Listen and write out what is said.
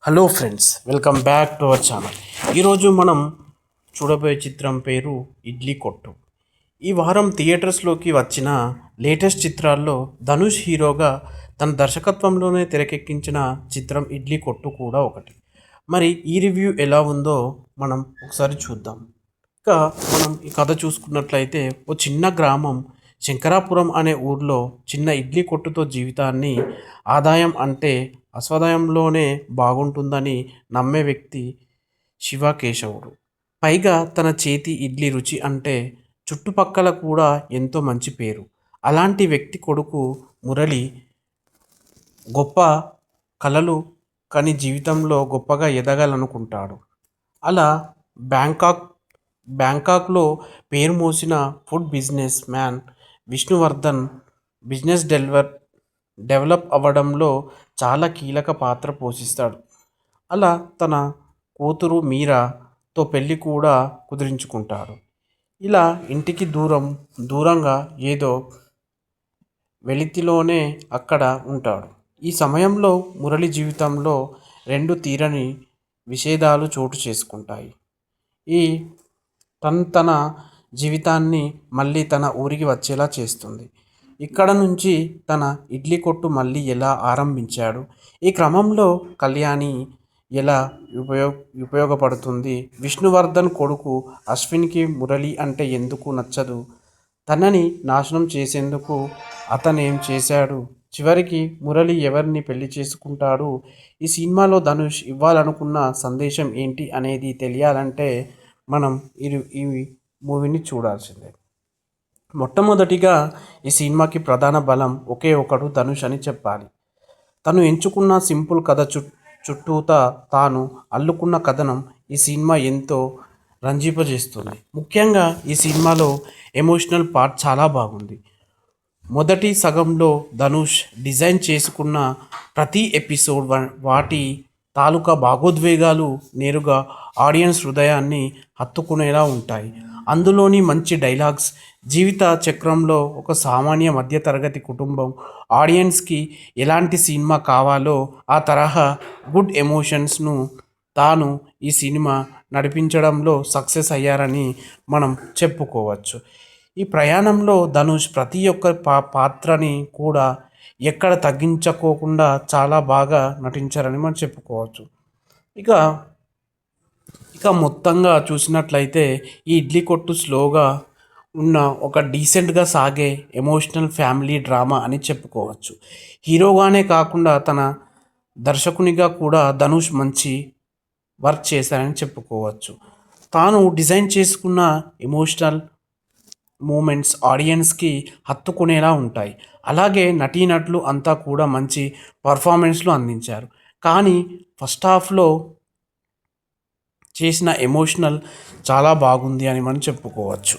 Hello friends, welcome back to our channel. ఈరోజు మనం చూడబోయే చిత్రం పేరు ఇడ్లీ కొట్టు. ఈ వారం థియేటర్స్లోకి వచ్చిన లేటెస్ట్ చిత్రాల్లో ధనుష్ హీరోగా తన దర్శకత్వంలోనే తెరకెక్కించిన చిత్రం ఇడ్లీ కొట్టు కూడా ఒకటి. మరి ఈ రివ్యూ ఎలా ఉందో మనం ఒకసారి చూద్దాం. ఇక మనం ఈ కథ చూసుకున్నట్లయితే, ఓ చిన్న గ్రామం శంకరాపురం అనే ఊర్లో చిన్న ఇడ్లీ కొట్టుతో జీవితాన్ని ఆదాయం అంటే అస్వాదాయంలోనే బాగుంటుందని నమ్మే వ్యక్తి శివకేశవుడు. పైగా తన చేతి ఇడ్లీ రుచి అంటే చుట్టుపక్కల కూడా ఎంతో మంచి పేరు. అలాంటి వ్యక్తి కొడుకు మురళి గొప్ప కలలు కని జీవితంలో గొప్పగా ఎదగాలనుకుంటాడు. అలా బ్యాంకాక్లో పేరు మోసిన food business man Vishnuvardhan business develop అవ్వడంలో చాలా కీలక పాత్ర పోషిస్తాడు. అలా తన కూతురు మీరాతో పెళ్ళి కూడా కుదిరించుకుంటాడు. ఇలా ఇంటికి దూరంగా ఏదో వెలితిలోనే అక్కడ ఉంటాడు. ఈ సమయంలో మురళి జీవితంలో రెండు తీరని విషేదాలు చోటు చేసుకుంటాయి. ఈ తన జీవితాన్ని మళ్ళీ తన ఊరికి వచ్చేలా చేస్తుంది. ఇక్కడ నుంచి తన ఇడ్లీ కొట్టు మళ్ళీ ఎలా ఆరంభించాడు, ఈ క్రమంలో కళ్యాణి ఎలా ఉపయోగపడుతుంది, విష్ణువర్ధన్ కొడుకు అశ్విన్కి మురళి అంటే ఎందుకు నచ్చదు, తనని నాశనం చేసేందుకు అతనేం చేశాడు, చివరికి మురళి ఎవరిని పెళ్లి చేసుకుంటాడు, ఈ సినిమాలో ధనుష్ ఇవ్వాలనుకున్న సందేశం ఏంటి అనేది తెలియాలంటే మనం ఈ మూవీని చూడాల్సిందే. మొట్టమొదటిగా ఈ సినిమాకి ప్రధాన బలం ఒకే ఒకడు ధనుష్ అని చెప్పాలి. తను ఎంచుకున్న సింపుల్ కథ చుట్టూతా తాను అల్లుకున్న కథనం ఈ సినిమా ఎంతో రంజింపజేస్తుంది. ముఖ్యంగా ఈ సినిమాలో ఎమోషనల్ పార్ట్ చాలా బాగుంది. మొదటి సగంలో ధనుష్ డిజైన్ చేసుకున్న ప్రతి ఎపిసోడ్ వాటి తాలూకా భావోద్వేగాలు నేరుగా ఆడియన్స్ హృదయాన్ని హత్తుకునేలా ఉంటాయి. అందులోని మంచి డైలాగ్స్, జీవిత చక్రంలో ఒక సామాన్య మధ్యతరగతి కుటుంబం ఆడియన్స్కి ఎలాంటి సినిమా కావాలో ఆ తరహా గుడ్ ఎమోషన్స్ను తాను ఈ సినిమా నడిపించడంలో సక్సెస్ అయ్యారని మనం చెప్పుకోవచ్చు. ఈ ప్రయాణంలో ధనుష్ ప్రతి ఒక్క పాత్రని కూడా ఎక్కడ తగ్గించుకోకుండా చాలా బాగా నటించారని మనం చెప్పుకోవచ్చు. ఇక మొత్తంగా చూసినట్లయితే ఈ ఇడ్లీ కొట్టు స్లోగా ఉన్న ఒక డీసెంట్గా సాగే ఎమోషనల్ ఫ్యామిలీ డ్రామా అని చెప్పుకోవచ్చు. హీరోగానే కాకుండా తన దర్శకునిగా కూడా ధనుష్ మంచి వర్క్ చేశారని చెప్పుకోవచ్చు. తాను డిజైన్ చేసుకున్న ఎమోషనల్ మూమెంట్స్ ఆడియన్స్కి హత్తుకునేలా ఉంటాయి. అలాగే నటీనటులు అంతా కూడా మంచి పర్ఫార్మెన్స్లు అందించారు. కానీ ఫస్ట్ హాఫ్లో చేసిన ఎమోషనల్ చాలా బాగుంది అని మనం చెప్పుకోవచ్చు.